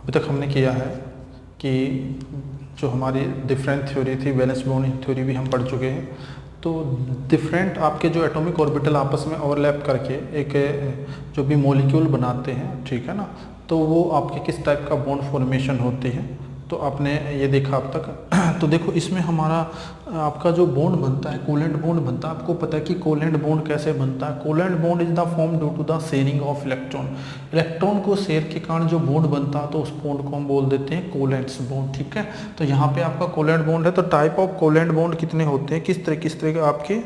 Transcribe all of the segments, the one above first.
अभी तक हमने किया है कि जो हमारी डिफरेंट थ्योरी थी, वैलेंस बॉन्ड थ्योरी भी हम पढ़ चुके हैं। तो डिफरेंट आपके जो एटॉमिक ऑर्बिटल आपस में ओवरलैप करके एक जो भी मॉलिक्यूल बनाते हैं, ठीक है ना, तो वो आपके किस टाइप का बॉन्ड फॉर्मेशन होती है, तो आपने ये देखा अब तक। तो देखो इसमें हमारा आपका जो बॉन्ड बनता है, कोवेलेंट बॉन्ड बनता है। आपको पता है कि कोवेलेंट बॉन्ड कैसे बनता है। Covalent bond is the form due to the sharing of electron. Electron को शेयर के कारण जो बॉन्ड बनता है, तो उस बॉन्ड को हम बोल देते हैं कोवेलेंट बॉन्ड, ठीक है। तो यहाँ पे आपका कोवेलेंट बॉन्ड है, तो टाइप ऑफ कोवेलेंट बॉन्ड कितने होते हैं, किस तरह के आपके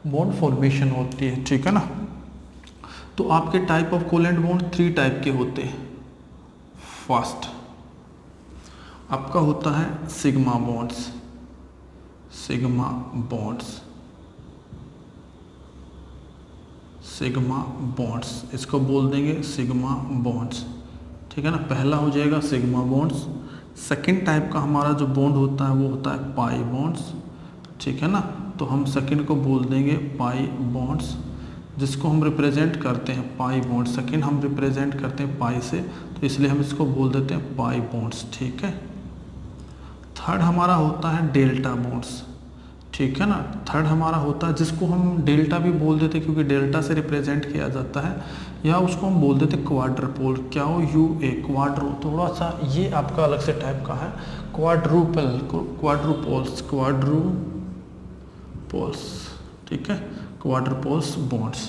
बॉन्ड फॉर्मेशन होती है, ठीक है ना। तो आपके type of covalent bond 3 type के होते हैं। फर्स्ट आपका होता है sigma bonds, sigma bonds, sigma bonds, इसको बोल देंगे सिग्मा बॉन्ड्स, ठीक है ना। पहला हो जाएगा सिग्मा बॉन्ड्स। सेकंड टाइप का हमारा जो बॉन्ड होता है वो होता है पाई बॉन्ड्स, ठीक है ना। तो हम सेकंड को बोल देंगे पाई बॉन्ड्स, जिसको हम रिप्रेजेंट करते हैं पाई बॉन्ड। सेकंड हम रिप्रेजेंट करते हैं पाई से, तो इसलिए हम इसको बोल देते हैं पाई बॉन्ड्स, ठीक है। थर्ड हमारा होता है डेल्टा बॉन्ड्स, ठीक है ना। थर्ड हमारा होता है, जिसको हम डेल्टा भी बोल देते हैं क्योंकि डेल्टा से रिप्रेजेंट किया जाता है, या उसको हम बोल देते हैं क्वाड्रपोल। क्या हो, UA क्वाड्रो, थोड़ा सा ये आपका अलग से टाइप का है। क्वाड्रुपल, क्वाड्रुपोल्स, क्वाड्रुपोल्स, ठीक है, क्वाड्रुपोल्स बॉन्ड्स,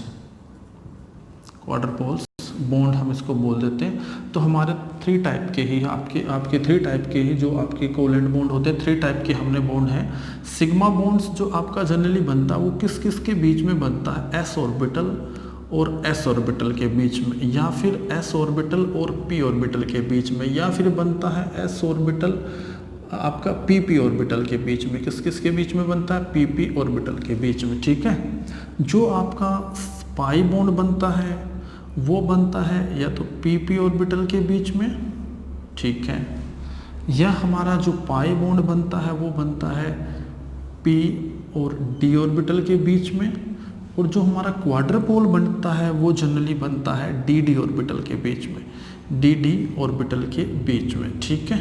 क्वाड्रुपोल्स बॉन्ड हम इसको बोल देते हैं। तो हमारे 3 टाइप के ही आपके 3 टाइप के ही जो आपके कोवेलेंट बॉन्ड होते हैं, 3 टाइप के हमने बॉन्ड हैं। सिग्मा बॉन्ड्स जो आपका जनरली बनता है वो किस किस के बीच में बनता है, s ऑर्बिटल और s ऑर्बिटल के बीच में, या फिर s ऑर्बिटल और p ऑर्बिटल के बीच में, या फिर बनता है s ऑर्बिटल आपका pp ऑर्बिटल के बीच में। किस किस के बीच में बनता है, pp ऑर्बिटल के बीच में, ठीक है। जो आपका पाई बॉन्ड बनता है वो बनता है या तो pp ऑर्बिटल के बीच में, ठीक है, या हमारा जो पाई बॉन्ड बनता है वो बनता है p और d ऑर्बिटल के बीच में, और जो हमारा क्वाड्रपोल बनता है वो जनरली बनता है dd ऑर्बिटल के बीच में, dd ऑर्बिटल के बीच में, ठीक है।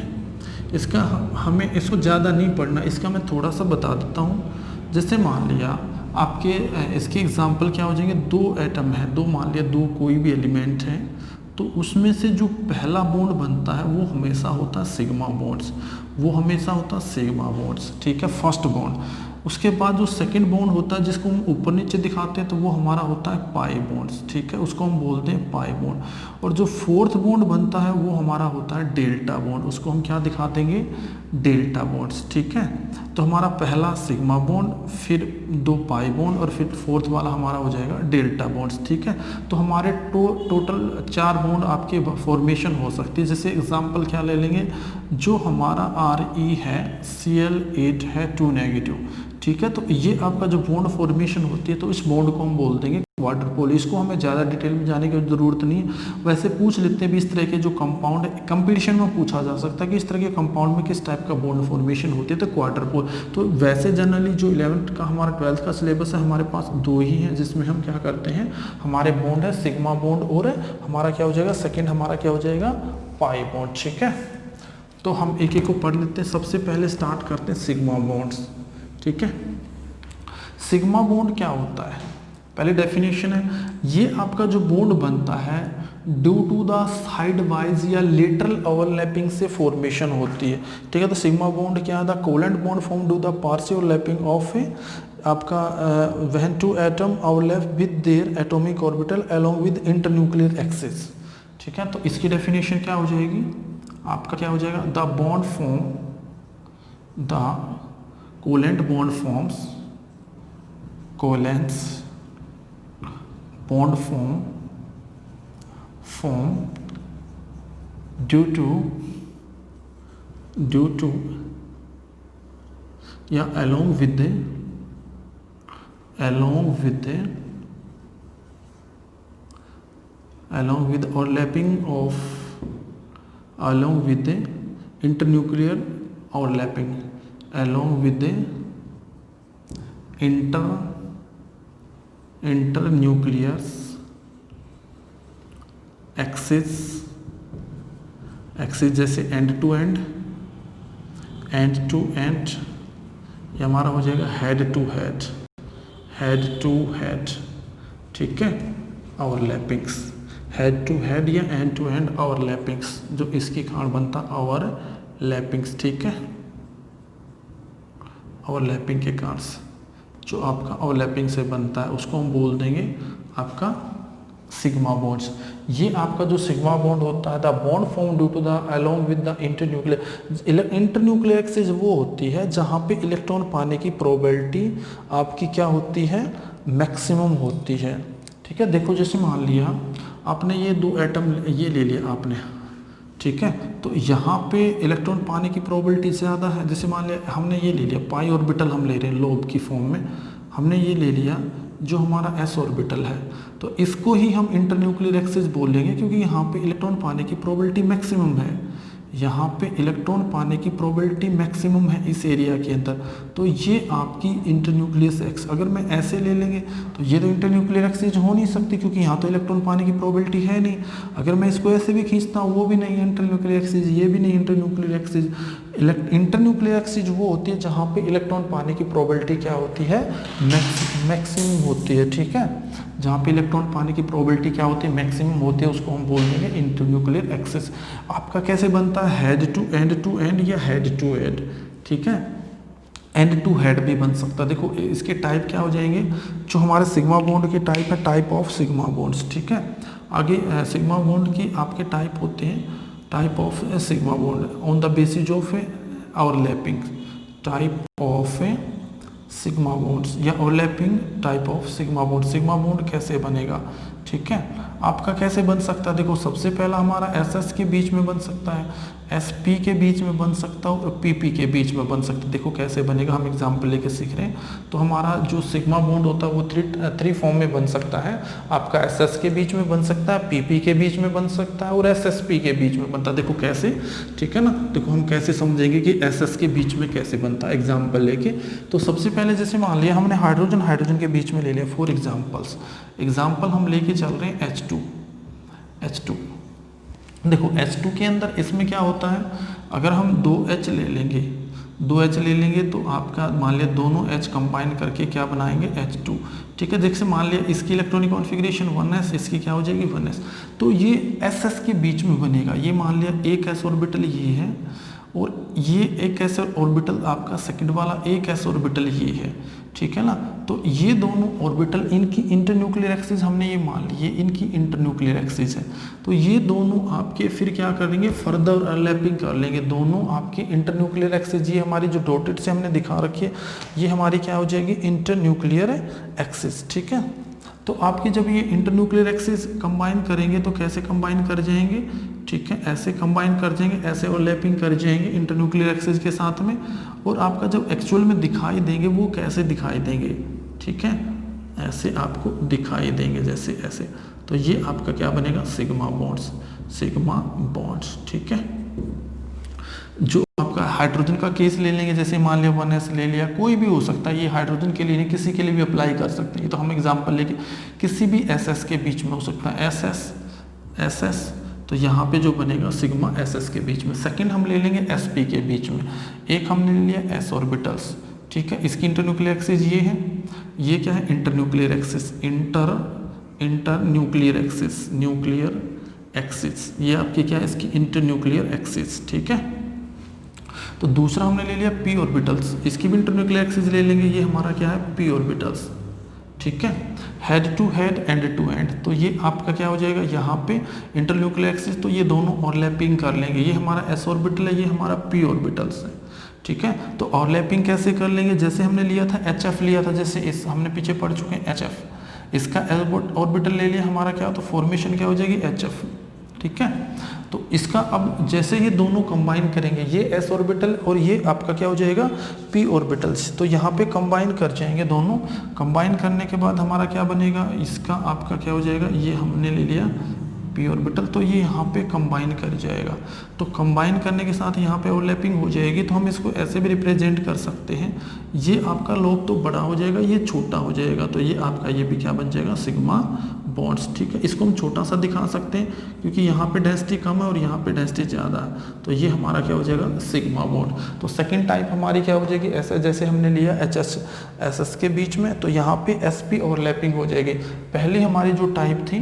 इसका हमें इसको ज़्यादा नहीं पढ़ना, इसका मैं थोड़ा सा बता देता हूँ। जैसे मान लिया आपके इसके एग्जाम्पल क्या हो जाएंगे, 2 एटम है, 2 मान लिया 2 कोई भी एलिमेंट है, तो उसमें से जो पहला बॉन्ड बनता है वो हमेशा होता है सिग्मा बॉन्ड्स, वो हमेशा होता है सिग्मा बॉन्ड्स, ठीक है, फर्स्ट बॉन्ड। उसके बाद जो सेकंड बॉन्ड होता है जिसको हम ऊपर नीचे दिखाते हैं, तो वो हमारा होता है पाई बॉन्ड्स, ठीक है, उसको हम बोलते हैं पाई बॉन्ड। और जो फोर्थ बॉन्ड बनता है वो हमारा होता है डेल्टा बॉन्ड, उसको हम क्या दिखा देंगे, डेल्टा बॉन्ड्स, ठीक है। तो हमारा पहला सिग्मा बॉन्ड, फिर 2 पाई बॉन्ड, और फिर फोर्थ वाला हमारा हो जाएगा डेल्टा बॉन्ड्स, ठीक है। तो हमारे टोटल 4 बॉन्ड आपके फॉर्मेशन हो सकती है। जैसे एग्जांपल क्या ले लेंगे, जो हमारा Re है, Cl8 है 2 नेगेटिव, ठीक है। तो ये आपका जो बॉन्ड फॉर्मेशन होती है, तो इस बॉन्ड को हम बोल देंगे क्वाड्रपोल। इसको हमें ज़्यादा डिटेल में जाने की ज़रूरत नहीं है। वैसे पूछ लेते हैं भी इस तरह के जो कंपाउंड है, कंपटीशन में पूछा जा सकता है कि इस तरह के कंपाउंड में किस टाइप का बॉन्ड फॉर्मेशन होती है, तो क्वाड्रपोल। तो वैसे जनरली जो 11th का हमारा 12th का सिलेबस है, हमारे पास 2 ही हैं, जिसमें हम क्या करते हैं, हमारे बॉन्ड है सिग्मा बॉन्ड, और हमारा क्या हो जाएगा, सेकेंड हमारा क्या हो जाएगा, पाई बॉन्ड, ठीक है। तो हम एक एक को पढ़ लेते हैं। सबसे पहले स्टार्ट करते हैं सिग्मा बॉन्ड्स, ठीक है। सिग्मा बॉन्ड क्या होता है, पहले डेफिनेशन है, ये आपका जो बॉन्ड बनता है due to the side wise या लेटरल ओवरलैपिंग से फॉर्मेशन होती है, ठीक है। तो सिग्मा बॉन्ड क्या है, the covalent bond form due the partial overlapping of आपका when 2 atom overlap with their atomic orbital along with internuclear axis, ठीक है। तो इसकी डेफिनेशन क्या हो जाएगी, आपका क्या हो जाएगा, the bond form, the covalent bond forms, covalence bond form due to या along with the overlapping of internuclear overlapping, along with the internuclear axis axis जैसे end to end, end to end, ये हमारा हो जाएगा head to head, head to head, ठीक है। Overlappings, head to head या end to end overlappings, जो इसकी कारण बनता ओवरलैपिंग्स, ठीक है। ओवरलैपिंग के कारण जो आपका ओवरलैपिंग से बनता है उसको हम बोल देंगे आपका सिग्मा बॉन्ड्स। ये आपका जो सिग्मा बॉन्ड होता है, the bond form due to the along with the internuclear, internuclear axis वो होती है जहाँ पे इलेक्ट्रॉन पाने की प्रोबेबिलिटी आपकी क्या होती है, मैक्सिमम होती है, ठीक है। देखो जैसे मान लिया आपने ये दो एटम ये ले लिया आपने, ठीक है, तो यहाँ पे इलेक्ट्रॉन पाने की प्रोबेबिलिटी ज़्यादा है। जैसे मान लिया हमने ये ले लिया पाई ऑर्बिटल, हम ले रहे हैं लोब की फॉर्म में, हमने ये ले लिया जो हमारा एस ऑर्बिटल है, तो इसको ही हम इंटरन्यूक्लियर एक्सिस बोलेंगे क्योंकि यहाँ पे इलेक्ट्रॉन पाने की प्रोबेबिलिटी मैक्सिमम है, यहाँ पे इलेक्ट्रॉन पाने की प्रोबेबिलिटी मैक्सिमम है इस एरिया के अंदर, तो ये आपकी इंटरन्यूक्लियर एक्स। अगर मैं ऐसे ले लेंगे तो ये तो इंटरन्यूक्लियर एक्सिस हो नहीं सकती क्योंकि यहाँ तो इलेक्ट्रॉन पाने की प्रोबेबिलिटी है नहीं। अगर मैं इसको ऐसे भी खींचता हूँ वो भी नहीं इंटरन्यूक्लियर एक्सिस, ये भी नहीं इंटरन्यूक्लियर एक्सिस। इंटरन्यूक्लियर एक्सिस वो होती है जहाँ पे इलेक्ट्रॉन पाने की प्रोबेबिलिटी क्या होती है, मैक्सिमम होती है, ठीक है। जहाँ पे इलेक्ट्रॉन पाने की प्रोबेबिलिटी क्या होती है, मैक्सिमम होती है, उसको हम बोल देंगे इंटरन्यूक्लियर एक्सिस। आपका कैसे बनता है, हेड टू एंड या हेड टू हेड, ठीक है। एंड टू हेड भी बन सकता है। देखो इसके टाइप क्या हो जाएंगे, जो हमारे सिग्मा बॉन्ड के टाइप है, टाइप ऑफ सिग्मा बॉन्ड्स, ठीक है। आगे सिग्मा बॉन्ड की आपके टाइप होते हैं, type of sigma bond on the basis of overlapping, type of sigma bonds या overlapping type of sigma bond. Sigma bond कैसे बनेगा, ठीक है, आपका कैसे बन सकता है। देखो सबसे पहला हमारा एस एस के बीच में बन सकता है, एस पी के बीच में बन सकता है और पी पी के बीच में बन सकता है। देखो कैसे बनेगा, हम एग्जाम्पल लेके सीख रहे हैं। तो हमारा जो सिग्मा बॉन्ड होता है वो थ्री फॉर्म में बन सकता है, आपका एस एस के बीच में बन सकता है, पी पी के बीच में बन सकता है और एस एस पी के बीच में बनता है। देखो कैसे, ठीक है ना। देखो हम कैसे समझेंगे कि एस एस के बीच में कैसे बनता है, एग्जाम्पल लेके। तो सबसे पहले जैसे मान लिया हमने हाइड्रोजन हाइड्रोजन के बीच में ले लिया, फॉर एग्जाम्पल हम लेके चल रहे हैं H2। देखो H2 के अंदर इसमें क्या होता है, अगर हम 2H ले लेंगे तो आपका मान लिया दोनों H कंबाइन करके क्या बनाएंगे, H2, ठीक है। जैसे मान लिया इसकी इलेक्ट्रॉनिक कॉन्फ़िगरेशन 1s, इसकी क्या हो जाएगी 1s, तो ये SS के बीच में बनेगा। ये मान लिया एक s ऑर्बिटल ये है और ये एक s ऑर्बिटल आपका सेकंड वाला एक s ऑर्बिटल ये है, ठीक है ना। तो ये दोनों ऑर्बिटल इनकी इंटरन्यूक्लियर एक्सिस हमने ये मान ली, ये इनकी इंटरन्यूक्लियर एक्सिस है। तो ये दोनों आपके फिर क्या करेंगे, फर्दर ओवरलैपिंग कर लेंगे दोनों आपकी इंटरन्यूक्लियर एक्सिस। ये हमारी जो डॉटेड से हमने दिखा रखी है ये हमारी क्या हो जाएगी, इंटरन्यूक्लियर एक्सिस, ठीक है। तो आपकी जब ये इंटरन्यूक्लियर एक्सिस कंबाइन करेंगे तो कैसे कंबाइन कर जाएंगे, ठीक है, ऐसे कंबाइन कर जाएंगे, ऐसे ओवरलैपिंग कर जाएंगे इंटरन्यूक्लियर एक्सिस के साथ में। और आपका जब एक्चुअल में दिखाई देंगे वो कैसे दिखाई देंगे, ठीक है, ऐसे आपको दिखाई देंगे जैसे ऐसे। तो ये आपका क्या बनेगा, सिग्मा बॉन्ड्स, ठीक है। जो आपका हाइड्रोजन का केस ले लेंगे, जैसे मान लिया 1s ले लिया, कोई भी हो सकता है, ये हाइड्रोजन के लिए नहीं किसी के लिए भी अप्लाई कर सकते हैं। तो हम एग्जांपल लेके किसी भी SS के बीच में हो सकता है, SS, तो यहाँ पे जो बनेगा सिग्मा SS के बीच में। सेकंड हम ले लेंगे SP के बीच में, एक हमने ले लिया s ऑर्बिटल्स, ठीक है। इसकी इंटरन्यूक्लियर एक्सिस ये है, ये क्या है, इंटरन्यूक्लियर एक्सिस, इंटरन्यूक्लियर एक्सिस, ये आपकी क्या है, इसकी इंटरन्यूक्लियर एक्सिस, ठीक है। तो दूसरा हमने ले लिया p ऑर्बिटल्स, इसकी भी इंटरन्यूक्लियर एक्सिस ले लेंगे, ये हमारा क्या है, p ऑर्बिटल्स, ठीक है। Head to head, end to end, तो ये आपका क्या हो जाएगा, यहाँ पे इंटरन्यूक्लियर एक्सिस, तो ये दोनों ओवरलैपिंग कर लेंगे। ये हमारा s ऑर्बिटल है, ये हमारा p ऑर्बिटल्स है, ठीक है। तो ओवरलैपिंग कैसे कर लेंगे, जैसे हमने लिया था HF लिया था, जैसे इस हमने पीछे पढ़ चुके हैं HF, इसका s ऑर्बिटल ले लिया, हमारा क्या, तो फॉर्मेशन क्या हो जाएगी, HF, ठीक है। तो इसका अब जैसे ये दोनों कंबाइन करेंगे, ये s ऑर्बिटल और ये आपका क्या हो जाएगा, p ऑर्बिटल्स, तो यहाँ पे कंबाइन कर जाएंगे दोनों। कंबाइन करने के बाद हमारा क्या बनेगा, इसका आपका क्या हो जाएगा, ये हमने ले लिया p ऑर्बिटल, तो ये यहाँ पे कंबाइन कर जाएगा। तो कंबाइन करने के साथ यहाँ पे ओवरलैपिंग हो जाएगी, तो हम इसको ऐसे भी रिप्रेजेंट कर सकते हैं, ये आपका लोब तो बड़ा हो जाएगा, ये छोटा हो जाएगा, तो ये आपका ये भी क्या बन जाएगा, सिग्मा बॉन्ड्स, ठीक है। इसको हम छोटा सा दिखा सकते हैं क्योंकि यहाँ पे डेंसिटी कम है और यहाँ पे डेंसिटी ज़्यादा है, तो ये हमारा क्या हो जाएगा सिग्मा बॉन्ड। तो सेकंड टाइप हमारी क्या हो जाएगी, ऐसे जैसे हमने लिया एस के बीच में, तो यहाँ पे sp ओवरलैपिंग हो जाएगी। पहली हमारी जो टाइप थी,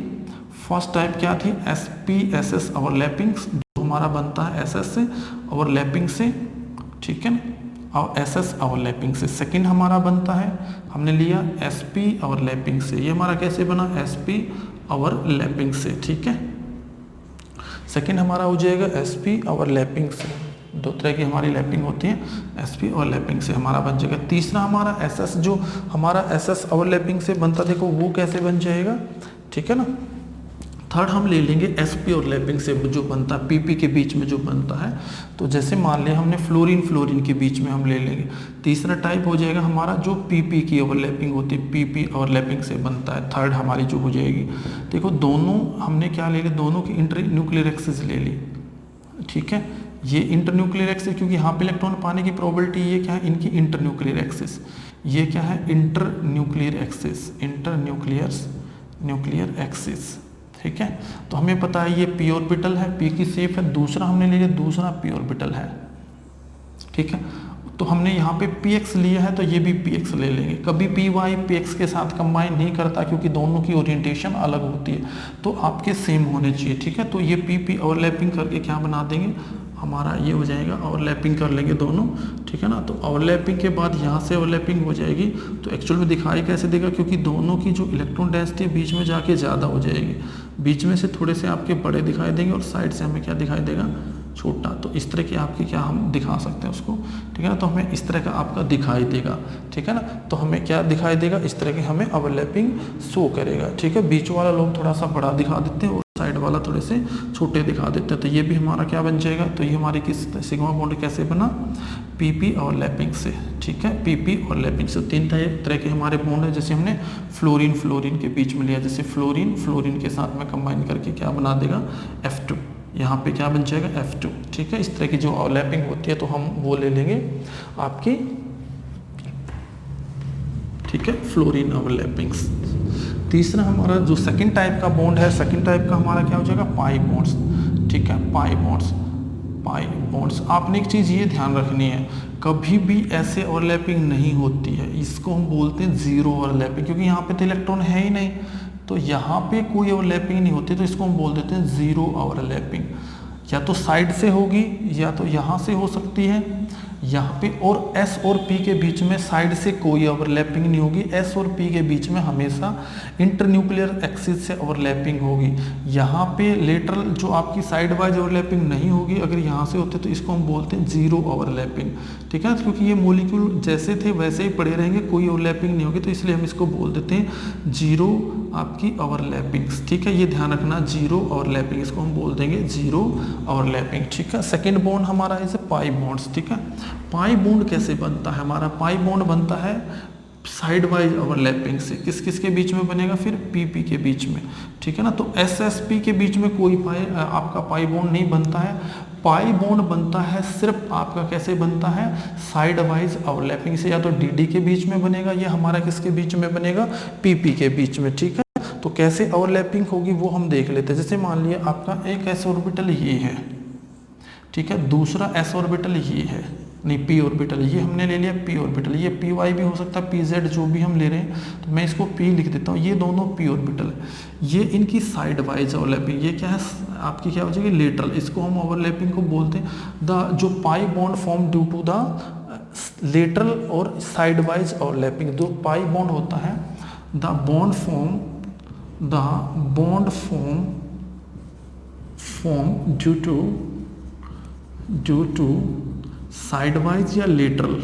फर्स्ट टाइप क्या थी, sp ss ओवरलैपिंग, जो हमारा बनता है ss से ओवरलैपिंग से, ठीक है ना, और SS ओवरलैपिंग से। सेकंड हमारा बनता है, हमने लिया SP ओवरलैपिंग से, ये हमारा कैसे बना, SP ओवरलैपिंग से, ठीक है। सेकंड हमारा हो जाएगा SP ओवरलैपिंग से, दो तरह की हमारी लैपिंग होती है, SP ओवरलैपिंग से हमारा बन जाएगा। तीसरा हमारा SS, जो हमारा SS ओवरलैपिंग से बनता, देखो वो कैसे बन जाएगा, ठीक है ना। थर्ड हम ले लेंगे SP ओवरलैपिंग से जो बनता है PP के बीच में जो बनता है, तो जैसे मान लिया हमने फ्लोरीन के बीच में हम ले लेंगे। तीसरा टाइप हो जाएगा हमारा जो PP की ओवरलैपिंग होती है, PP ओवरलैपिंग से बनता है, थर्ड हमारी जो हो जाएगी। देखो दोनों हमने क्या ले ली, दोनों की इंटरन्यूक्लियर एक्सिस ले ली, ठीक है। ये इंटरन्यूक्लियर एक्सिस, क्योंकि यहाँ पे इलेक्ट्रॉन पाने की प्रोबेबिलिटी, ये क्या है इनकी इंटरन्यूक्लियर एक्सिस, ये क्या है इंटरन्यूक्लियर एक्सिस, न्यूक्लियर एक्सिस, ठीक है। तो हमें पता है ये p ऑर्बिटल है, p की शेप है। दूसरा हमने ले लिया, दूसरा p ऑर्बिटल है, ठीक है। तो हमने यहाँ पे px लिया है, तो ये भी px ले लेंगे। कभी py px के साथ कंबाइन नहीं करता क्योंकि दोनों की ओरिएंटेशन अलग होती है, तो आपके सेम होने चाहिए, ठीक है। तो ये p ओवरलैपिंग करके क्या बना देंगे, हमारा ये हो जाएगा, ओवरलैपिंग कर लेंगे दोनों, ठीक है ना। तो ओवरलैपिंग के बाद यहाँ से ओवरलैपिंग हो जाएगी, तो एक्चुअल में दिखाई कैसे देगा, क्योंकि दोनों की जो इलेक्ट्रॉन डेंसिटी बीच में जाके ज़्यादा हो जाएगी, बीच में से थोड़े से आपके बड़े दिखाई देंगे और साइड से हमें क्या दिखाई देगा, छोटा। तो इस तरह की आपकी क्या हम दिखा सकते हैं उसको, ठीक है ना। तो हमें इस तरह का आपका दिखाई देगा, ठीक है ना। तो हमें क्या दिखाई देगा, इस तरह की हमें ओवरलैपिंग शो करेगा, ठीक है। बीच वाला लोग थोड़ा सा बड़ा दिखा देते हैं और साइड वाला थोड़े से छोटे दिखा देते हैं, तो ये भी हमारा क्या बन जाएगा। तो ये हमारी किस सिग्मा बॉन्ड कैसे बना, PP ओवरलैपिंग से, ठीक है, PP ओवरलैपिंग से। तीन तरह के हमारे बॉन्ड है, जैसे हमने फ्लोरीन के बीच में लिया, जैसे फ्लोरीन के साथ में कंबाइन करके क्या बना देगा, F2, यहाँ पे क्या बन जाएगा F2, ठीक है। इस तरह की जो ओवरलैपिंग होती है तो हम वो ले लेंगे आपकी, ठीक है, फ्लोरीन ओवरलैपिंग्स। तीसरा हमारा जो सेकंड टाइप का बॉन्ड है, सेकंड टाइप का हमारा क्या हो जाएगा, पाई बॉन्ड्स, ठीक है, पाई बॉन्ड्स। आपने एक चीज़ ये ध्यान रखनी है, कभी भी ऐसे ओवरलैपिंग नहीं होती है, इसको हम बोलते हैं जीरो ओवरलैपिंग, क्योंकि यहाँ पे तो इलेक्ट्रॉन है ही नहीं, तो यहाँ पे कोई ओवरलैपिंग नहीं होती, तो इसको हम बोल देते हैं जीरो ओवरलैपिंग। या तो साइड से होगी या तो यहाँ से हो सकती है, यहाँ पे, और S और P के बीच में साइड से कोई ओवरलैपिंग नहीं होगी, S और P के बीच में हमेशा इंटरन्यूक्लियर एक्सिस से ओवरलैपिंग होगी। यहाँ पे लेटरल जो आपकी साइड वाइज ओवरलैपिंग नहीं होगी, अगर यहाँ से होते तो इसको हम बोलते हैं जीरो ओवरलैपिंग, ठीक है, क्योंकि ये मॉलिक्यूल जैसे थे वैसे ही पड़े रहेंगे, कोई ओवरलैपिंग नहीं होगी, तो इसलिए हम इसको बोल देते हैं जीरो आपकी ओवरलैपिंग्स, ठीक है। ये ध्यान रखना, जीरो ओवरलैपिंग, इसको हम बोल देंगे जीरो ओवरलैपिंग, ठीक है। सेकेंड बॉन्ड हमारा है पाई बॉन्ड्स, ठीक है। पाई बॉन्ड कैसे बनता है, हमारा पाई बॉन्ड बनता है साइड वाइज ओवरलैपिंग से। किस किस के बीच में बनेगा, फिर PP के बीच में, ठीक है ना। तो SSP के बीच में कोई आपका पाई बॉन्ड नहीं बनता है। पाई बॉन्ड बनता है सिर्फ आपका कैसे बनता है, साइड वाइज ओवरलैपिंग से, या तो DD के बीच में बनेगा, या हमारा किसके बीच में बनेगा, PP के बीच में, ठीक है। तो कैसे ओवरलैपिंग होगी वो हम देख लेते हैं। जैसे मान लिया आपका एक S ऑर्बिटल ये है, ठीक है, दूसरा S ऑर्बिटल ये है, नहीं P ऑर्बिटल, ये हमने ले लिया P ऑर्बिटल, ये PY भी हो सकता है, PZ जो भी हम ले रहे हैं, तो मैं इसको P लिख देता हूँ। ये दोनों P ऑर्बिटल है, ये इनकी साइड वाइज ओवरलैपिंग, ये क्या है आपकी क्या हो जाएगी, लेटरल, इसको हम ओवरलैपिंग को बोलते हैं। द जो pi bond form due to the lateral or side wise overlapping, जो पाई बॉन्ड होता है, the bond form due to side wise या lateral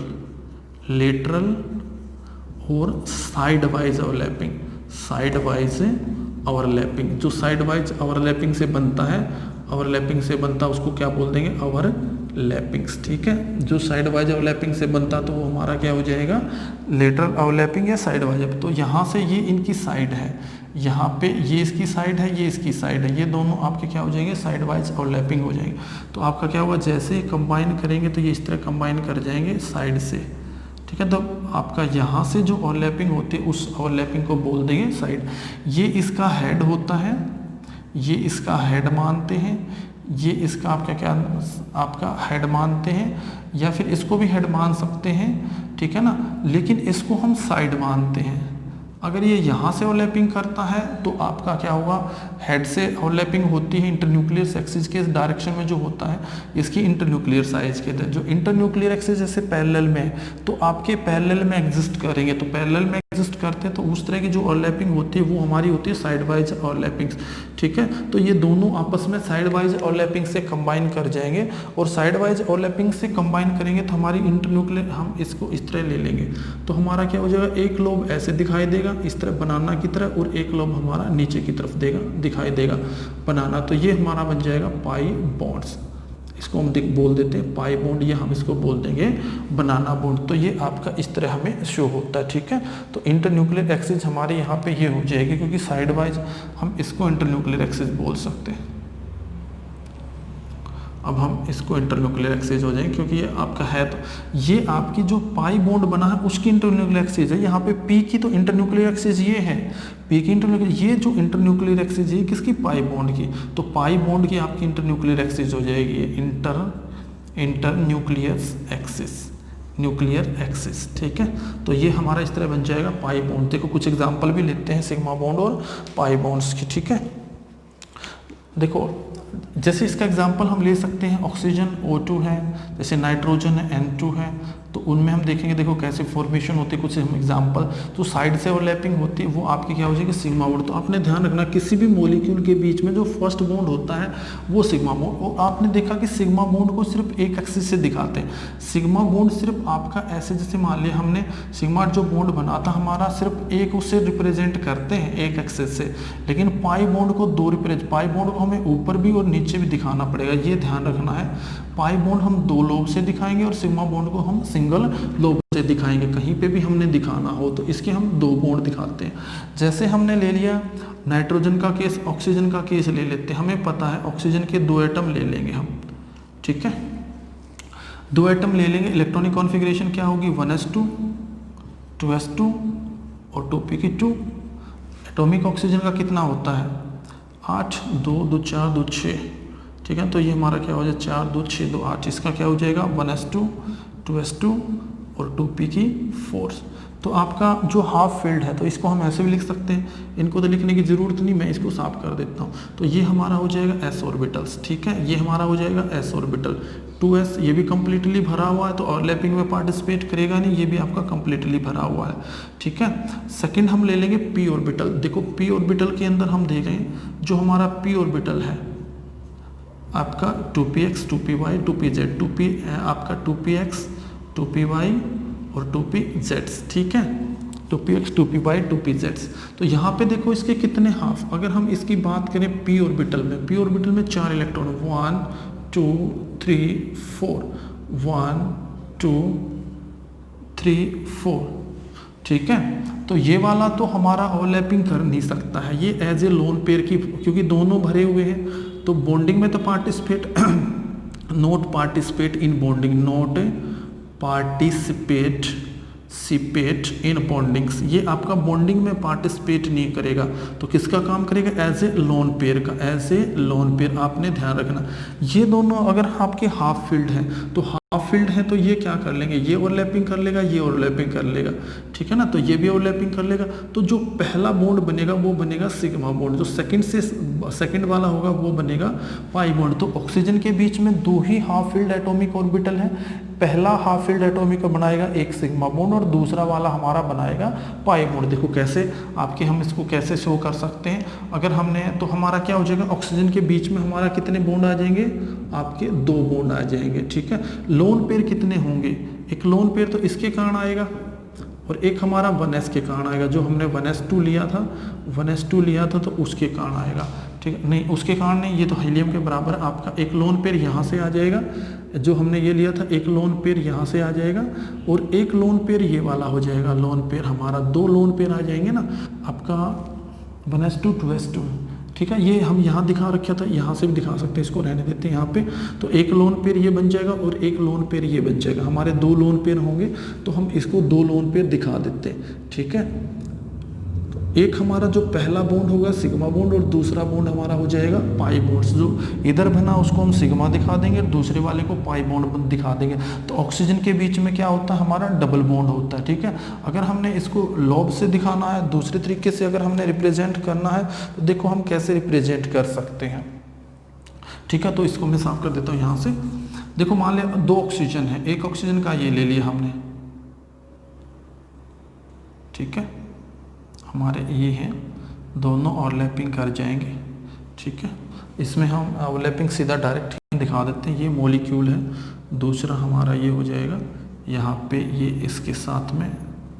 or side wise overlapping, जो साइड वाइज ओवरलैपिंग से बनता है, उसको क्या बोल देंगे, ओवरलैपिंग्स, ठीक है। जो साइड वाइज ओवरलैपिंग से बनता तो वो हमारा क्या हो जाएगा, लेटरल ओवरलैपिंग या साइड वाइज। तो यहाँ से ये इनकी साइड है, यहाँ पे ये इसकी साइड है, ये इसकी साइड है, ये दोनों आपके क्या हो जाएंगे, साइड वाइज ओवरलैपिंग हो जाएंगे। तो आपका क्या होगा, जैसे कंबाइन करेंगे तो ये इस तरह कंबाइन कर जाएंगे साइड से, ठीक है। तो आपका यहाँ से जो ओवरलैपिंग होती है उस ओवरलैपिंग को बोल देंगे साइड। ये इसका हेड होता है, ये इसका हेड मानते हैं, ये इसका आपका क्या आपका हेड मानते हैं, या फिर इसको भी हेड मान सकते हैं, ठीक है ना, लेकिन इसको हम साइड मानते हैं। अगर ये यहाँ से ओवरलैपिंग करता है तो आपका क्या होगा, हेड से ओवरलैपिंग होती है इंटरन्यूक्लियर एक्सिस के डायरेक्शन में जो होता है, इसकी इंटरन्यूक्लियर साइज के जो इंटरन्यूक्लियर एक्सिस जैसे पैरेलल में है तो आपके पैरेलल में एग्जिस्ट करेंगे, तो पैरेलल में एग्जिस्ट करते हैं तो उस तरह की जो ओवरलैपिंग होती है वो हमारी होती है साइड वाइज ओवरलैपिंग्स, ठीक है। तो ये दोनों आपस में साइड वाइज ओवरलैपिंग से कंबाइन कर जाएंगे, और साइड वाइज ओवरलैपिंग से कंबाइन करेंगे तो हमारी इंटरन्यूक्लियर हम इसको इस तरह ले लेंगे, तो हमारा क्या हो जाएगा, एक लोब ऐसे दिखाई देगा इस तरह बनाना की तरह, और एक लोब हमारा नीचे की तरफ दिखाई देगा बनाना। तो ये हमारा बन जाएगा पाई बॉन्ड्स, इसको हम बोल देते हैं पाई बॉन्ड, या हम इसको बोल देंगे बनाना बॉन्ड। तो ये आपका इस तरह हमें शो होता है, ठीक है। तो इंटरन्यूक्लियर एक्सिस हमारे यहाँ पे ये हो जाएगी, क्योंकि साइड वाइज हम इसको इंटरन्यूक्लियर एक्सिस बोल सकते हैं। अब हम इसको इंटरन्यूक्लियर एक्सिस हो जाएंगे, क्योंकि ये आपका है, तो ये आपकी जो पाई बॉन्ड बना है उसकी इंटरन्यूक्लियर एक्सिस है। यहाँ पे पी की तो इंटरन्यूक्लियर एक्सिस ये है, पी की इंटरन्यूक्लियर, ये जो इंटरन्यूक्लियर एक्सिस है किसकी, पाई बॉन्ड की, तो पाई बॉन्ड की आपकी इंटरन्यूक्लियर एक्सिस हो जाएगी ये इंटरन्यूक्लियर एक्सिस, न्यूक्लियर एक्सिस, ठीक है। तो ये हमारा इस तरह बन जाएगा पाई बॉन्ड। देखो कुछ एग्जाम्पल भी लेते हैं सिग्मा बॉन्ड और पाई बॉन्ड्स की, ठीक है। देखो जैसे इसका एग्जांपल हम ले सकते हैं, ऑक्सीजन O2 है, जैसे नाइट्रोजन है N2 है, तो उनमें हम देखेंगे देखो कैसे फॉर्मेशन होती है, कुछ हम एग्जांपल, तो साइड से ओवरलैपिंग होती है वो आपकी क्या हो जाएगी, सिग्मा बॉन्ड। तो आपने ध्यान रखना किसी भी मॉलिक्यूल के बीच में जो फर्स्ट बॉन्ड होता है वो सिग्मा बॉन्ड, और आपने देखा कि सिग्मा बॉन्ड को सिर्फ एक एक्सिस से दिखाते हैं। सिग्मा बॉन्ड सिर्फ आपका ऐसे, जैसे मान लिया हमने सिग्मा जो बॉन्ड बना था हमारा सिर्फ एक उससे रिप्रेजेंट करते हैं एक एक्सिस से, लेकिन पाई बॉन्ड को दो रिप्रेजेंट, पाई बॉन्ड को हमें ऊपर भी और नीचे भी दिखाना पड़ेगा, ये ध्यान रखना है। पाई बॉन्ड हम दो लोब से दिखाएंगे और सिग्मा बॉन्ड को हम सिंगल लोब से दिखाएंगे। कहीं पे भी हमने दिखाना हो तो इसके हम दो बॉन्ड दिखाते हैं। जैसे हमने ले लिया नाइट्रोजन का केस, ऑक्सीजन का केस ले लेते हैं, हमें पता है ऑक्सीजन के दो एटम ले लेंगे हम, ठीक है, दो एटम ले लेंगे। इलेक्ट्रॉनिक कॉन्फ़िगरेशन क्या होगी, 1s2 2s2 और 2p2। एटॉमिक ऑक्सीजन का कितना होता है 8, 2 2 4 2 6, ठीक है। तो ये हमारा क्या हो जाए 4 2 6 2 8, इसका क्या हो जाएगा 1s2 2s2 और 2p4। तो आपका जो हाफ फील्ड है तो इसको हम ऐसे भी लिख सकते हैं, इनको तो लिखने की ज़रूरत नहीं, मैं इसको साफ कर देता हूँ। तो ये हमारा हो जाएगा s ऑर्बिटल्स, ठीक है, ये हमारा हो जाएगा s ऑर्बिटल। 2s ये भी कम्प्लीटली भरा हुआ है तो ओवरलैपिंग में पार्टिसिपेट करेगा नहीं, ये भी आपका कम्प्लीटली भरा हुआ है, ठीक है। सेकंड हम ले लेंगे p ऑर्बिटल। देखो p ऑर्बिटल के अंदर हम देखें जो हमारा p ऑर्बिटल है आपका 2px 2py 2pz, 2p आपका 2px 2py और 2pz, ठीक है, 2px 2py 2pz। तो यहाँ पे देखो इसके कितने हाफ, अगर हम इसकी बात करें p ऑर्बिटल में, p ऑर्बिटल में 4 इलेक्ट्रॉन 1 2 3 4 1 2 3 4, ठीक है। तो ये वाला तो हमारा ओवरलैपिंग कर नहीं सकता है, ये एज ए लोन पेयर की, क्योंकि दोनों भरे हुए हैं तो बॉन्डिंग में तो participate not participate in bonding, not participate in bondings, ये आपका बॉन्डिंग में पार्टिसिपेट नहीं करेगा। तो किसका काम करेगा, एज ए लोन पेयर का, एज ए लोन पेयर। आपने ध्यान रखना ये दोनों अगर आपके हाफ फील्ड हैं तो हाफ फील्ड है तो ये क्या कर लेंगे, ये ओवरलैपिंग कर लेगा, ये ओवरलैपिंग कर लेगा, ठीक है ना, तो ये भी ओवरलैपिंग कर लेगा। तो जो पहला बॉन्ड बनेगा वो बनेगा सिग्मा बॉन्ड, जो सेकंड वाला होगा वो बनेगा पाई बॉन्ड। तो ऑक्सीजन के बीच में दो ही हाफ फील्ड एटॉमिक ऑर्बिटल है, पहला हाफ फील्ड एटॉमिक बनाएगा एक सिग्मा बॉन्ड और दूसरा वाला हमारा बनाएगा पाई बॉन्ड। देखो कैसे आपके हम इसको कैसे शो कर सकते हैं, अगर हमने तो हमारा क्या हो जाएगा, ऑक्सीजन के बीच में हमारा कितने बॉन्ड आ जाएंगे, आपके दो बॉन्ड आ जाएंगे, ठीक है। लोन पेयर कितने होंगे, एक लोन पेयर तो इसके कारण आएगा और एक हमारा 1s के कारण आएगा, जो हमने 1s2 लिया था तो उसके कारण आएगा, ठीक है, नहीं उसके कारण नहीं, ये तो हीलियम के बराबर आपका एक लोन पेयर यहाँ से आ जाएगा, जो हमने ये लिया था एक लोन पेयर यहाँ से आ जाएगा और एक लोन पेयर ये वाला हो जाएगा, लोन पेयर हमारा दो लोन पेयर आ जाएंगे ना आपका 1s2 2s2, ठीक ठीक है। ये हम यहाँ दिखा रखा था, यहाँ से भी दिखा सकते हैं, इसको रहने देते हैं यहाँ पे। तो एक लोन पेयर ये बन जाएगा और एक लोन पेयर ये बन जाएगा। हमारे 2 लोन पेयर होंगे तो हम इसको 2 लोन पेयर दिखा देते हैं, ठीक है। तो एक हमारा जो पहला बॉन्ड होगा सिग्मा बॉन्ड और दूसरा बॉन्ड हमारा हो जाएगा पाई बॉन्ड्स। जो इधर बना उसको हम सिग्मा दिखा देंगे और दूसरे वाले को पाई बॉन्ड दिखा देंगे। तो ऑक्सीजन के बीच में क्या होता है, हमारा डबल बॉन्ड होता है, ठीक है। अगर हमने इसको लॉब से दिखाना है, दूसरे तरीके से अगर हमने रिप्रेजेंट करना है तो देखो हम कैसे रिप्रेजेंट कर सकते हैं, ठीक है। तो इसको मैं साफ कर देता हूँ यहाँ से। देखो मान लिया 2 ऑक्सीजन है, एक ऑक्सीजन का ये ले लिया हमने, ठीक है। हमारे ये हैं, दोनों ओवरलैपिंग कर जाएंगे, ठीक है। इसमें हम ओवरलैपिंग सीधा डायरेक्ट दिखा देते हैं। ये मॉलिक्यूल है, दूसरा हमारा ये हो जाएगा यहाँ पे, ये इसके साथ में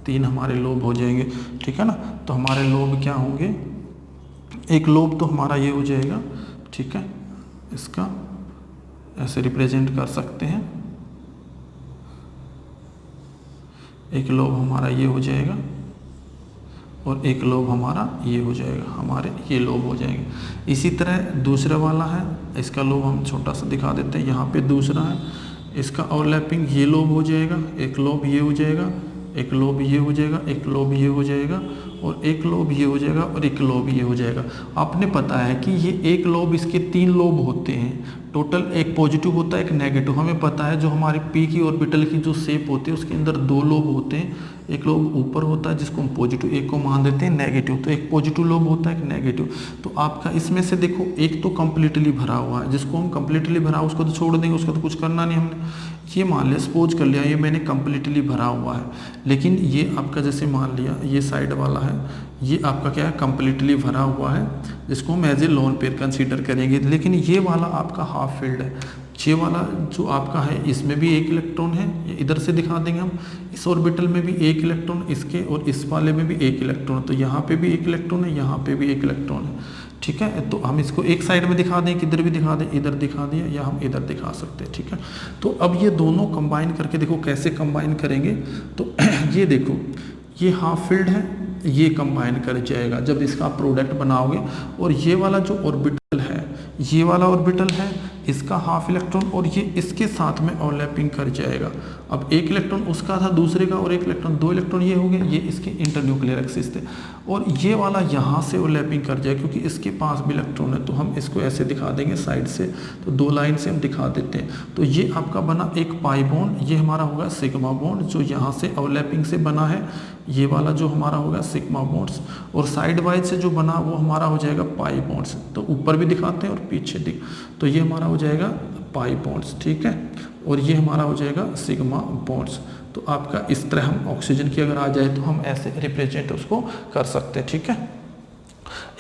3 हमारे लोब हो जाएंगे, ठीक है ना। तो हमारे लोब क्या होंगे, एक लोब तो हमारा ये हो जाएगा, ठीक है। इसका ऐसे रिप्रेजेंट कर सकते हैं, एक लोब हमारा ये हो जाएगा और एक लोब हमारा ये हो जाएगा, हमारे ये लोब हो जाएंगे। इसी तरह दूसरा वाला है, इसका लोब हम छोटा सा दिखा देते हैं। यहाँ पे दूसरा है, इसका ओवरलैपिंग ये लोब हो जाएगा, एक लोब ये हो जाएगा, एक लोब ये हो जाएगा, एक लोब ये हो जाएगा और एक लोब ये हो जाएगा और एक लोब ये हो जाएगा। आपने पता है कि ये एक लोब, इसके 3 लोब होते हैं टोटल, एक पॉजिटिव होता है एक नेगेटिव। हमें पता है जो हमारी पी की ऑर्बिटल की जो शेप होती है उसके अंदर 2 लोब होते हैं, एक लोब ऊपर होता है जिसको हम पॉजिटिव, एक को मान देते हैं नेगेटिव। तो एक पॉजिटिव लोब होता है एक नेगेटिव। तो आपका इसमें से देखो एक तो कंप्लीटली भरा हुआ है, जिसको हम कंप्लीटली भरा उसको तो छोड़ देंगे, उसका तो कुछ करना नहीं हमने। ये मान लिया, सपोज कर लिया ये मैंने कंप्लीटली भरा हुआ है, लेकिन ये आपका जैसे मान लिया ये साइड वाला है, ये आपका क्या है कंप्लीटली भरा हुआ है, जिसको हम as a lone pair consider करेंगे। लेकिन ये वाला आपका हाफ फील्ड है, ये वाला जो आपका है इसमें भी 1 इलेक्ट्रॉन है, ये इधर से दिखा देंगे हम। इस ऑर्बिटल में भी 1 इलेक्ट्रॉन, इसके और इस वाले में भी 1 इलेक्ट्रॉन, तो यहाँ पे भी 1 इलेक्ट्रॉन है, यहाँ पे भी 1 इलेक्ट्रॉन है, ठीक है। तो हम इसको एक साइड में दिखा दें, किधर भी दिखा दें, इधर दिखा दें या हम इधर दिखा सकते हैं, ठीक है। तो अब ये दोनों कंबाइन करके देखो कैसे कंबाइन करेंगे। तो ये देखो ये हाफ फील्ड है, ये कंबाइन कर जाएगा जब इसका प्रोडक्ट बनाओगे। और ये वाला जो ऑर्बिटल है, ये वाला ऑर्बिटल है, इसका हाफ इलेक्ट्रॉन और ये इसके साथ में ओवरलैपिंग कर जाएगा। अब 1 इलेक्ट्रॉन उसका था दूसरे का और 1 इलेक्ट्रॉन, 2 इलेक्ट्रॉन ये हो गए, ये इसके इंटरन्यूक्लियर एक्सिस थे। और ये वाला यहाँ से ओवरलैपिंग कर जाए क्योंकि इसके पास भी इलेक्ट्रॉन है, तो हम इसको ऐसे दिखा देंगे साइड से। तो 2 लाइन से हम दिखा देते हैं। तो ये आपका बना एक पाई बॉन्ड, ये हमारा होगा सिग्मा बॉन्ड जो यहाँ से ओवरलैपिंग से बना है। ये वाला जो हमारा होगा सिग्मा बॉन्ड्स, और साइड वाइज से जो बना वो हमारा हो जाएगा पाई बॉन्ड्स। तो ऊपर भी दिखाते हैं और पीछे दिख, तो ये हमारा हो जाएगा पाई बॉन्ड्स, ठीक है। और ये हमारा हो जाएगा सिग्मा बॉन्ड्स। तो आपका इस तरह हम ऑक्सीजन की अगर आ जाए तो हम ऐसे रिप्रेजेंट उसको कर सकते हैं, ठीक है।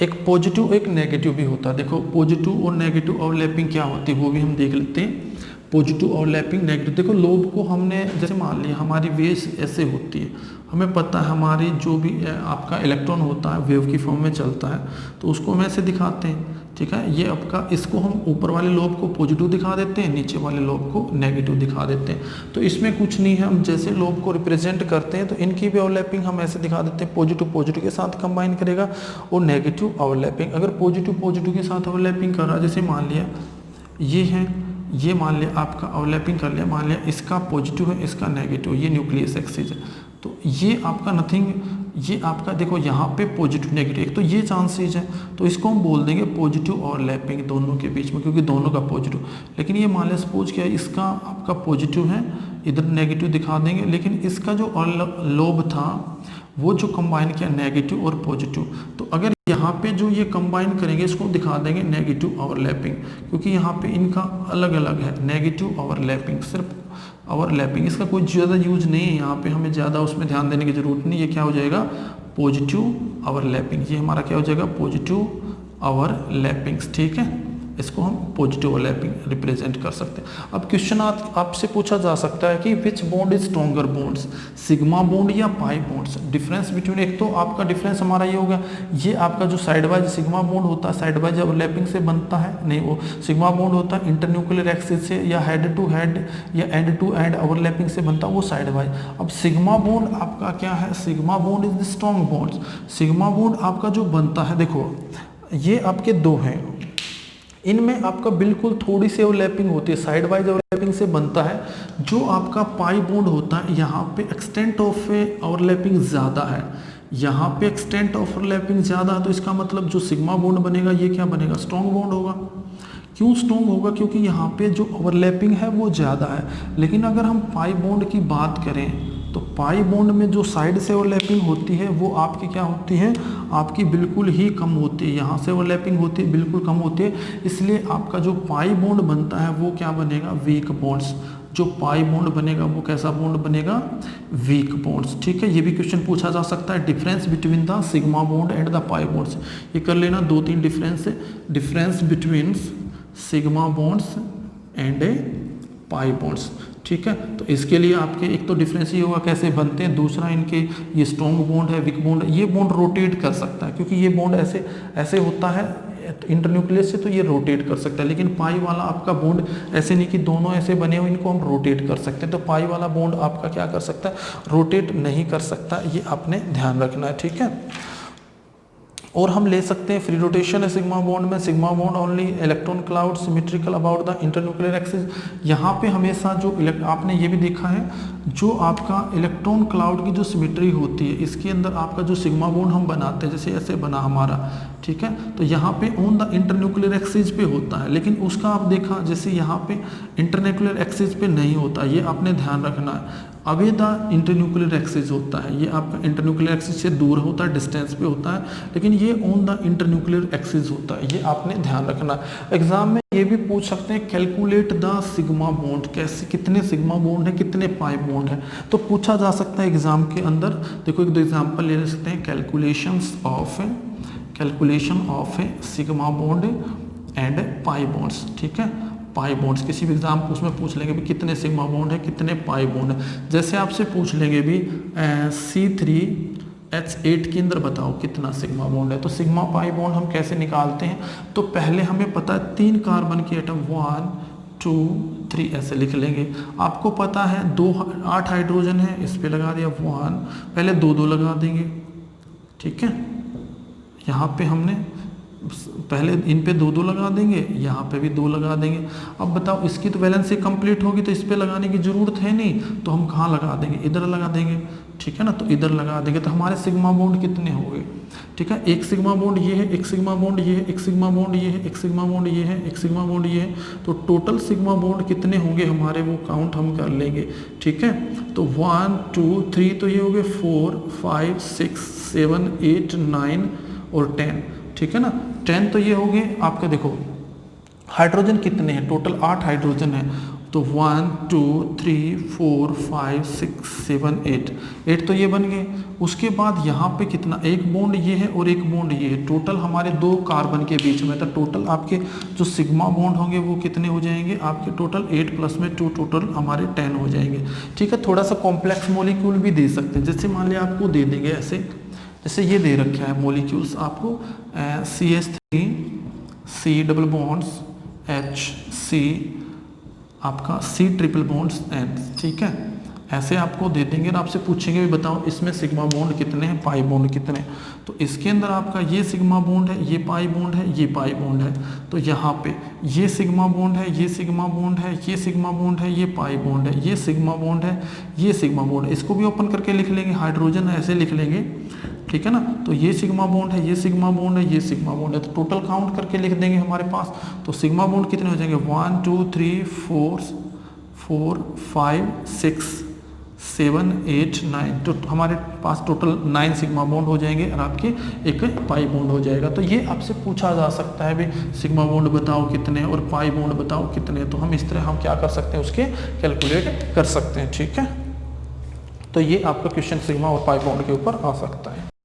एक पॉजिटिव एक नेगेटिव भी होता है। देखो पॉजिटिव और नेगेटिव ओवरलैपिंग क्या होती है वो भी हम देख लेते हैं। पॉजिटिव ओवरलैपिंग नेगेटिव, देखो लोब को हमने जैसे मान लिया हमारी वेव्स ऐसे होती है, हमें पता है हमारी जो भी आपका इलेक्ट्रॉन होता है वेव की फॉर्म में चलता है, तो उसको हम ऐसे दिखाते हैं, ठीक है। ये आपका, इसको हम ऊपर वाले लोब को पॉजिटिव दिखा देते हैं, नीचे वाले लोब को नेगेटिव दिखा देते हैं। तो इसमें कुछ नहीं है, हम जैसे लोब को रिप्रेजेंट करते हैं तो इनकी भी ओवरलैपिंग हम ऐसे दिखा देते हैं, पॉजिटिव पॉजिटिव के साथ कंबाइन करेगा और नेगेटिव ओवरलैपिंग। अगर पॉजिटिव पॉजिटिव के साथ ओवरलैपिंग कर रहा है, जैसे मान लिया ये है, ये मान लिया आपका ओवरलैपिंग कर लिया, मान लिया इसका पॉजिटिव है इसका नेगेटिव, ये न्यूक्लियस एक्सिस है, तो ये आपका नथिंग, ये आपका देखो यहाँ पे पॉजिटिव नेगेटिव, एक तो ये चांसेज है, तो इसको हम बोल देंगे पॉजिटिव ओवरलैपिंग दोनों के बीच में, क्योंकि दोनों का पॉजिटिव। लेकिन ये मान लिया सपोज क्या है, इसका आपका पॉजिटिव है, इधर नेगेटिव दिखा देंगे, लेकिन इसका जो लोब था वो जो कंबाइन किया नेगेटिव और पॉजिटिव, तो अगर यहाँ पे जो ये कंबाइन करेंगे इसको दिखा देंगे नेगेटिव ओवरलैपिंग, क्योंकि यहाँ पे इनका अलग अलग है, नेगेटिव ओवरलैपिंग, सिर्फ ओवरलैपिंग, इसका कोई ज़्यादा यूज नहीं है यहाँ पे, हमें ज़्यादा उसमें ध्यान देने की जरूरत नहीं। ये क्या हो जाएगा पॉजिटिव ओवरलैपिंग, ये हमारा क्या हो जाएगा पॉजिटिव ओवरलैपिंग्स, ठीक है। इसको हम पॉजिटिव ओवरलैपिंग रिप्रेजेंट कर सकते हैं। अब क्वेश्चन आपसे पूछा जा सकता है कि विच bond is stronger bonds, sigma bond या पाई बॉन्ड्स। डिफरेंस बिटवीन, एक तो आपका डिफरेंस हमारा ये होगा, ये आपका जो साइड वाइज सिग्मा बॉन्ड होता है साइड वाइज ओवरलैपिंग से बनता है, नहीं वो सिग्मा बॉन्ड होता है इंटरन्यूक्लियर एक्सिस से या हेड टू हेड या एंड टू एंड ओवरलैपिंग से बनता है, वो साइड वाइज। अब सिग्मा बॉन्ड आपका क्या है, sigma bond is the strong bonds. Sigma bond आपका जो बनता है, देखो ये आपके 2 हैं, इनमें आपका बिल्कुल थोड़ी सी ओवरलैपिंग होती है, साइड वाइज ओवरलैपिंग से बनता है। जो आपका पाई बॉन्ड होता है यहाँ पे एक्सटेंट ऑफ ओवरलैपिंग ज़्यादा है, यहाँ पे एक्सटेंट ऑफ ओवरलैपिंग ज़्यादा है, तो इसका मतलब जो सिग्मा बॉन्ड बनेगा ये क्या बनेगा, स्ट्रॉन्ग बॉन्ड होगा। क्यों स्ट्रॉन्ग होगा, क्योंकि यहाँ पे जो ओवरलैपिंग है वो ज़्यादा है। लेकिन अगर हम पाई बॉन्ड की बात करें तो पाई बॉन्ड में जो साइड से ओवरलैपिंग होती है वो आपकी क्या होती है, आपकी बिल्कुल ही कम होती है। यहाँ से ओवरलैपिंग होती है बिल्कुल कम होती है, इसलिए आपका जो पाई बॉन्ड बनता है वो क्या बनेगा, वीक बॉन्ड्स। जो पाई बॉन्ड बनेगा वो कैसा बॉन्ड बनेगा, वीक बॉन्ड्स। ठीक है, ये भी क्वेश्चन पूछा जा सकता है, difference between the sigma bond and the pi bonds. ये कर लेना, 2-3 डिफरेंस है, difference between sigma bonds and pi bonds. ठीक है, तो इसके लिए आपके एक तो डिफरेंस ये होगा कैसे बनते हैं, दूसरा इनके ये स्ट्रॉन्ग बॉन्ड है, वीक बॉन्ड, ये बॉन्ड रोटेट कर सकता है, क्योंकि ये बॉन्ड ऐसे ऐसे होता है इंटरन्यूक्लियस से, तो ये रोटेट कर सकता है। लेकिन पाई वाला आपका बॉन्ड ऐसे नहीं कि दोनों ऐसे बने हो, इनको हम रोटेट कर सकते हैं, तो पाई वाला बॉन्ड आपका क्या कर सकता है, रोटेट नहीं कर सकता, ये आपने ध्यान रखना है। ठीक है, और हम ले सकते हैं फ्री रोटेशन है सिग्मा बॉन्ड में, sigma bond only electron cloud symmetrical about the internuclear axis. यहाँ पे हमेशा जो आपने ये भी देखा है, जो आपका इलेक्ट्रॉन क्लाउड की जो सिमेट्री होती है, इसके अंदर आपका जो सिग्मा बॉन्ड हम बनाते हैं, जैसे ऐसे बना हमारा, ठीक है, तो यहाँ पे ऑन द इंटरन्यूक्लियर एक्सिस पे होता है, लेकिन उसका आप देखा जैसे यहाँ पे इंटरन्यूक्लियर एक्सिस पे नहीं होता, ये आपने ध्यान रखना है। अवे द इंटरन्यूक्लियर एक्सिस होता है, ये आपका इंटरन्यूक्लियर एक्सिस से दूर होता है, डिस्टेंस पे होता है, लेकिन ये ऑन द इंटरन्यूक्लियर एक्सिस होता है, ये आपने ध्यान रखना। एग्जाम में ये भी पूछ सकते हैं कैलकुलेट द सिग्मा बॉन्ड, कैसे कितने सिग्मा बॉन्ड है, कितने पाई बॉन्ड है, तो पूछा जा सकता है एग्जाम के अंदर। देखो 1-2 एग्जाम्पल ले सकते हैं, calculation of sigma bond and pi bonds. ठीक है, पाई बॉन्ड्स किसी भी एग्जाम को उसमें पूछ लेंगे भी कितने सिग्मा बॉन्ड है, कितने पाई बॉन्ड है। जैसे आपसे पूछ लेंगे भी C3H8 के अंदर बताओ कितना सिग्मा बॉन्ड है, तो सिग्मा पाई बॉन्ड हम कैसे निकालते हैं, तो पहले हमें पता है 3 कार्बन के एटम 1 2 3 ऐसे लिख लेंगे। आपको पता है 8 हाइड्रोजन है, इस पे लगा दिया 1, पहले 2 लगा देंगे। ठीक है, यहाँ पे हमने पहले इन पे 2 लगा देंगे, यहाँ पे भी 2 लगा देंगे। अब बताओ इसकी तो वैलेंसी कंप्लीट होगी, तो इस पे लगाने की जरूरत है नहीं, तो हम कहाँ लगा देंगे, इधर लगा देंगे। ठीक है ना, तो इधर लगा देंगे, तो हमारे सिग्मा बॉन्ड कितने हो गए। ठीक है, एक सिग्मा बॉन्ड ये है, एक सिग्मा बॉन्ड ये है, एक सिग्मा बॉन्ड ये है, एक सिग्मा बॉन्ड ये है, एक सिग्मा बॉन्ड ये है, तो टोटल सिग्मा बॉन्ड कितने होंगे हमारे, वो काउंट हम कर लेंगे। ठीक है, तो 1 2 3 तो ये हो गए 4 5 6 7 8 9 और 10। ठीक है ना, 10 तो ये हो गए आपका। देखो हाइड्रोजन कितने हैं, टोटल 8 हाइड्रोजन है, तो 1 2 3 4 5 6 7 8 तो ये बन गए। उसके बाद यहाँ पे कितना, एक बॉन्ड ये है और एक बॉन्ड ये है, टोटल हमारे 2 कार्बन के बीच में, तो टोटल आपके जो सिग्मा बॉन्ड होंगे वो कितने हो जाएंगे आपके, टोटल 8 प्लस में 2, टोटल हमारे 10 हो जाएंगे। ठीक है, थोड़ा सा कॉम्प्लेक्स मॉलिक्यूल भी दे सकते हैं, जैसे मान लिया आपको दे देंगे ऐसे, जैसे ये दे रखा है मॉलिक्यूल्स आपको CH3 C double bonds HC आपका C ट्रिपल बॉन्ड्स N। ठीक है, ऐसे आपको दे देंगे और आपसे पूछेंगे भी बताओ इसमें सिग्मा बॉन्ड कितने हैं, पाई बॉन्ड कितने हैं, तो इसके अंदर आपका ये सिग्मा बॉन्ड है, ये पाई बॉन्ड है, ये पाई बॉन्ड है, तो यहाँ पे ये सिग्मा बॉन्ड है, ये सिग्मा बॉन्ड है, ये सिग्मा बॉन्ड है, ये पाई बॉन्ड है, ये सिग्मा बॉन्ड है, ये सिग्मा बॉन्ड है। इसको भी ओपन करके लिख लेंगे, हाइड्रोजन ऐसे लिख लेंगे। ठीक है ना, तो ये सिग्मा बॉन्ड है, ये सिग्मा बॉन्ड है, ये सिग्मा बॉन्ड है, तो टोटल काउंट करके लिख देंगे हमारे पास। तो सिग्मा बॉन्ड कितने हो जाएंगे, 1 2 3 4 5 6 7 8 9, तो हमारे पास टोटल 9 सिग्मा बॉन्ड हो जाएंगे और आपके एक पाई बॉन्ड हो जाएगा। तो ये आपसे पूछा जा सकता है भी सिग्मा बॉन्ड बताओ कितने और पाई बॉन्ड बताओ कितने, तो हम इस तरह हम क्या कर सकते हैं, उसके कैलकुलेट कर सकते हैं। ठीक है, तो ये आपका क्वेश्चन सिग्मा और पाई बॉन्ड के ऊपर आ सकता है।